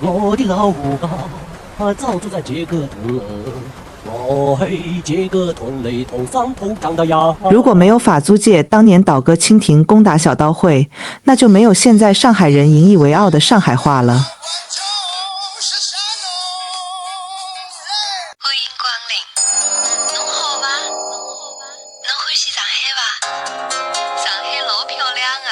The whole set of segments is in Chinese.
我的老虎啊，早住在这个屯。我嘿，这个屯里头上头长的呀。如果没有法租界当年倒戈清廷攻打小刀会，那就没有现在上海人引以为傲的上海话了。欢迎光临，侬好吗？侬欢喜上海伐？上海老漂亮啊！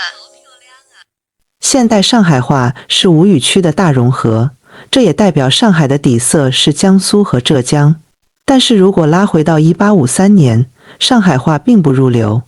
现代上海话是吴语区的大融合，这也代表上海的底色是江苏和浙江。但是如果拉回到1853年，上海话并不入流，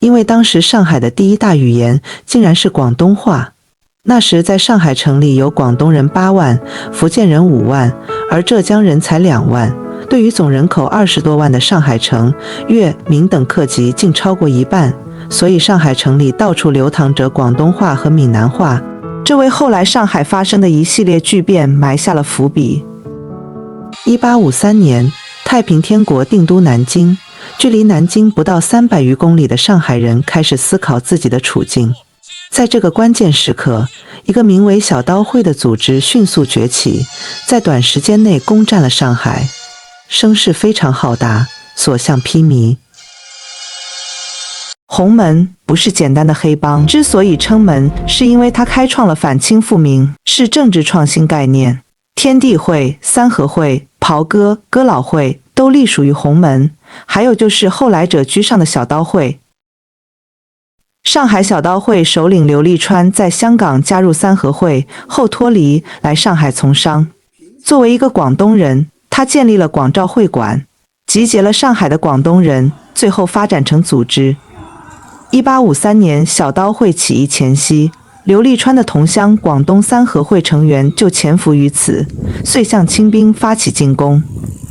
因为当时上海的第一大语言竟然是广东话。那时在上海城里有广东人8万，福建人5万，而浙江人才2万。对于总人口20多万的上海城，粤、闽等客籍竟超过1半，所以上海城里到处流淌着广东话和闽南话，这为后来上海发生的一系列巨变埋下了伏笔。1853年，太平天国定都南京，距离南京不到300余公里的上海人开始思考自己的处境。在这个关键时刻，一个名为小刀会的组织迅速崛起，在短时间内攻占了上海，声势非常浩大，所向披靡。洪门不是简单的黑帮，之所以称门，是因为它开创了反清复明，是政治创新概念。天地会、三合会、袍哥、哥老会都隶属于洪门，还有就是后来者居上的小刀会。上海小刀会首领刘立川在香港加入三合会后脱离，来上海从商。作为一个广东人，他建立了广肇会馆，集结了上海的广东人，最后发展成组织。1853年小刀会起义前夕，刘立川的同乡广东三合会成员就潜伏于此，遂向清兵发起进攻。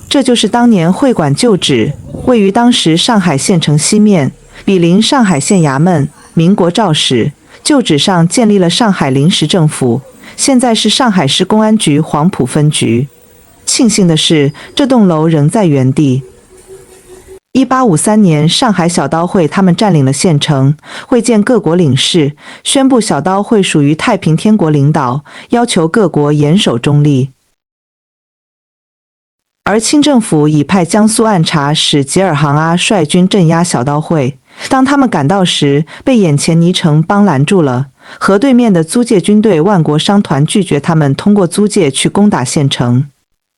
这就是当年会馆旧址，位于当时上海县城西面，毗邻上海县衙门。民国肇始，旧址上建立了上海临时政府，现在是上海市公安局黄埔分局。庆幸的是，这栋楼仍在原地。1853年，上海小刀会他们占领了县城，会见各国领事，宣布小刀会属于太平天国领导，要求各国严守中立。而清政府已派江苏按察使吉尔杭阿率军镇压小刀会。当他们赶到时，被眼前泥城帮拦住了。河对面的租界军队万国商团拒绝他们通过租界去攻打县城，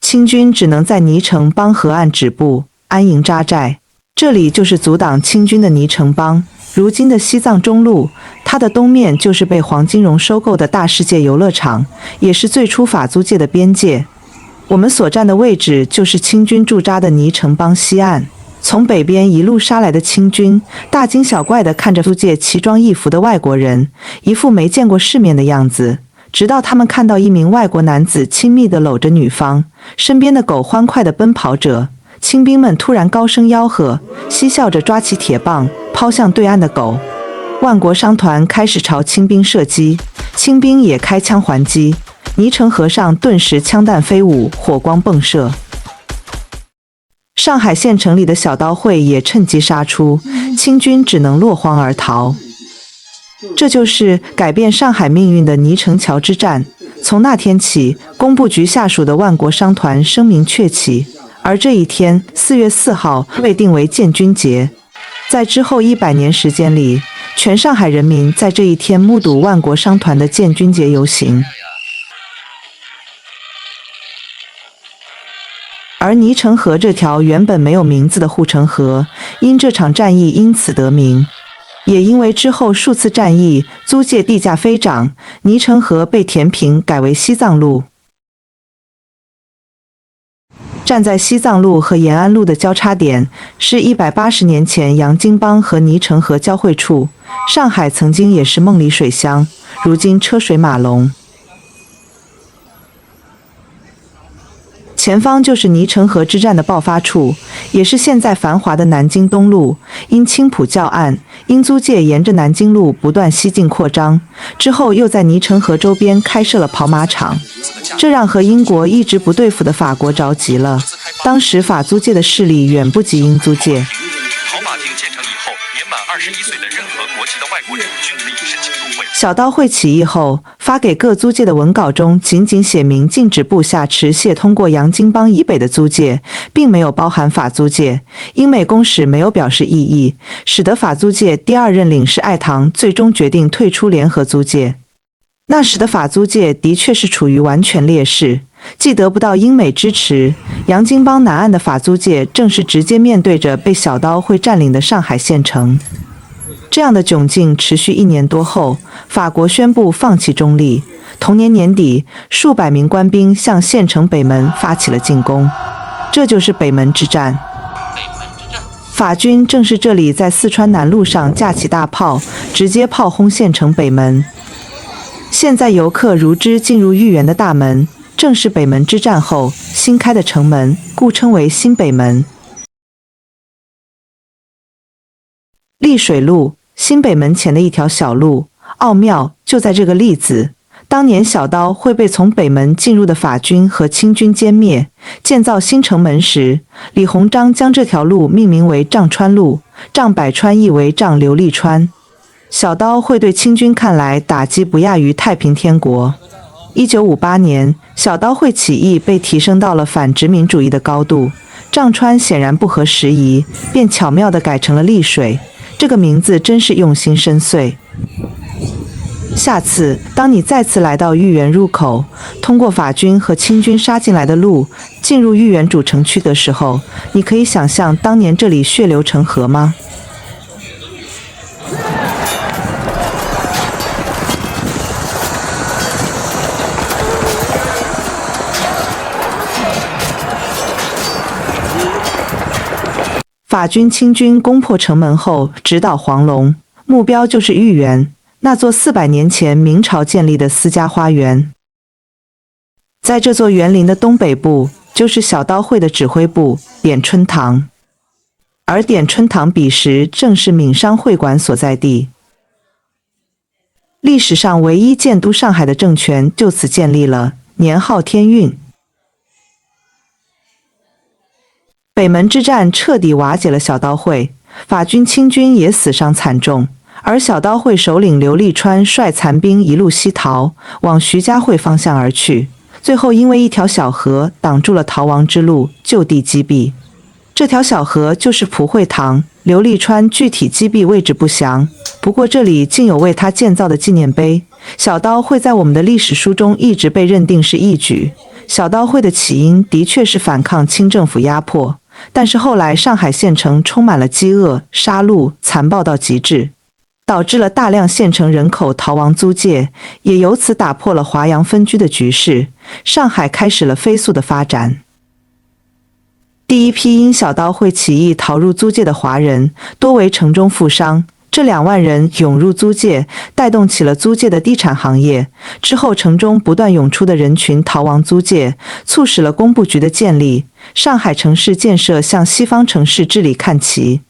清军只能在泥城帮河岸止步，安营扎寨。这里就是阻挡清军的泥城帮，如今的西藏中路，它的东面就是被黄金荣收购的大世界游乐场，也是最初法租界的边界。我们所站的位置就是清军驻扎的泥城帮西岸。从北边一路杀来的清军，大惊小怪地看着租界奇装异服的外国人，一副没见过世面的样子。直到他们看到一名外国男子亲密地搂着女方，身边的狗欢快地奔跑着，清兵们突然高声吆喝，嬉笑着抓起铁棒抛向对岸的狗。万国商团开始朝清兵射击，清兵也开枪还击，泥城河上顿时枪弹飞舞，火光迸射。上海县城里的小刀会也趁机杀出，清军只能落荒而逃。这就是改变上海命运的泥城桥之战。从那天起，工部局下属的万国商团声名鹊起，而这一天4月4号被定为建军节。在之后100年时间里，全上海人民在这一天目睹万国商团的建军节游行。而泥城河这条原本没有名字的护城河，因这场战役因此得名。也因为之后数次战役，租界地价飞涨，泥城河被填平，改为西藏路。站在西藏路和延安路的交叉点，是180年前洋泾浜和泥城河交汇处。上海曾经也是梦里水乡，如今车水马龙。前方就是泥城河之战的爆发处，也是现在繁华的南京东路。因青浦教案，英租界沿着南京路不断西进扩张，之后又在泥城河周边开设了跑马场，这让和英国一直不对付的法国着急了。当时法租界的势力远不及英租界。跑马亭建成以后，年满21岁的任何国籍的外国人均可以申请入会。小刀会起义后，发给各租界的文稿中仅仅写明禁止部下持械通过洋泾浜以北的租界，并没有包含法租界。英美公使没有表示异议，使得法租界第二任领事艾唐最终决定退出联合租界。那时的法租界的确是处于完全劣势，既得不到英美支持，洋泾浜南岸的法租界正是直接面对着被小刀会占领的上海县城。这样的窘境持续1年多后，法国宣布放弃中立。同年年底，数百名官兵向县城北门发起了进攻，这就是北门之战。法军正是这里在四川南路上架起大炮，直接炮轰县城北门。现在游客如织进入豫园的大门，正是北门之战后新开的城门，故称为新北门。丽水路，新北门前的一条小路，奥妙就在这个例子。当年小刀会被从北门进入的法军和清军歼灭，建造新城门时，李鸿章将这条路命名为丈川路，丈百川意为丈刘立川。小刀会对清军看来打击不亚于太平天国。1958年，小刀会起义被提升到了反殖民主义的高度，丈川显然不合时宜，便巧妙地改成了丽水。这个名字真是用心深邃。下次当你再次来到豫园入口，通过法军和清军杀进来的路，进入豫园主城区的时候，你可以想象当年这里血流成河吗？法军、清军攻破城门后，直捣黄龙，目标就是豫园，那座400年前明朝建立的私家花园。在这座园林的东北部，就是小刀会的指挥部典春堂，而典春堂彼时正是闽商会馆所在地。历史上唯一建都上海的政权就此建立了，年号天运。北门之战彻底瓦解了小刀会，法军、清军也死伤惨重，而小刀会首领刘立川率残兵一路西逃，往徐家汇方向而去，最后因为一条小河挡住了逃亡之路，就地击毙。这条小河就是蒲会堂，刘立川具体击毙位置不详，不过这里竟有为他建造的纪念碑。小刀会在我们的历史书中一直被认定是义举，小刀会的起因的确是反抗清政府压迫。但是后来上海县城充满了饥饿、杀戮，残暴到极致，导致了大量县城人口逃亡租界，也由此打破了华洋分居的局势，上海开始了飞速的发展。第一批因小刀会起义逃入租界的华人，多为城中富商，这2万人涌入租界，带动起了租界的地产行业。之后城中不断涌出的人群逃亡租界，促使了工部局的建立，上海城市建设向西方城市治理看齐。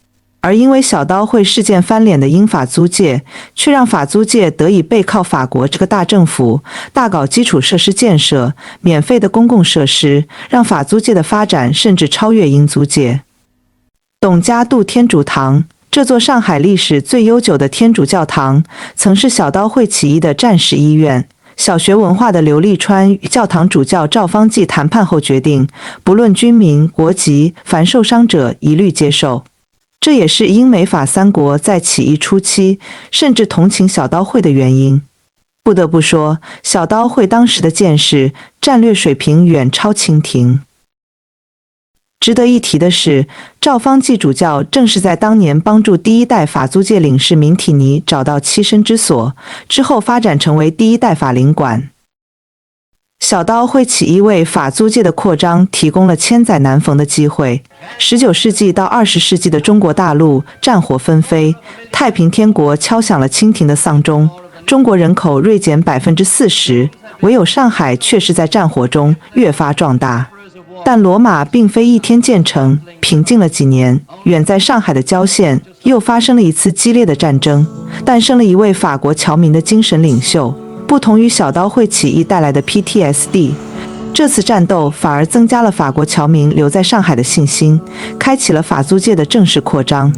而因为小刀会事件翻脸的英法租界，却让法租界得以背靠法国这个大政府，大搞基础设施建设，免费的公共设施，让法租界的发展甚至超越英租界。董家渡天主堂，这座上海历史最悠久的天主教堂，曾是小刀会起义的战时医院。小学文化的刘立川与教堂主教赵方济谈判后决定，不论军民、国籍，凡受伤者一律接受。这也是英美法3国在起义初期甚至同情小刀会的原因。不得不说，小刀会当时的见识、战略水平远超清廷。值得一提的是，赵方济主教正是在当年帮助第1代法租界领事明体尼找到栖身之所，之后发展成为第1代法领馆。小刀会起义为法租界的扩张提供了千载难逢的机会。19世纪到20世纪的中国大陆战火纷飞，太平天国敲响了清廷的丧钟，中国人口锐减40%，唯有上海却是在战火中越发壮大。但罗马并非一天建成，平静了几年，远在上海的郊县又发生了一次激烈的战争，诞生了一位法国侨民的精神领袖。不同于小刀会起义带来的 PTSD， 这次战斗反而增加了法国侨民留在上海的信心，开启了法租界的正式扩张。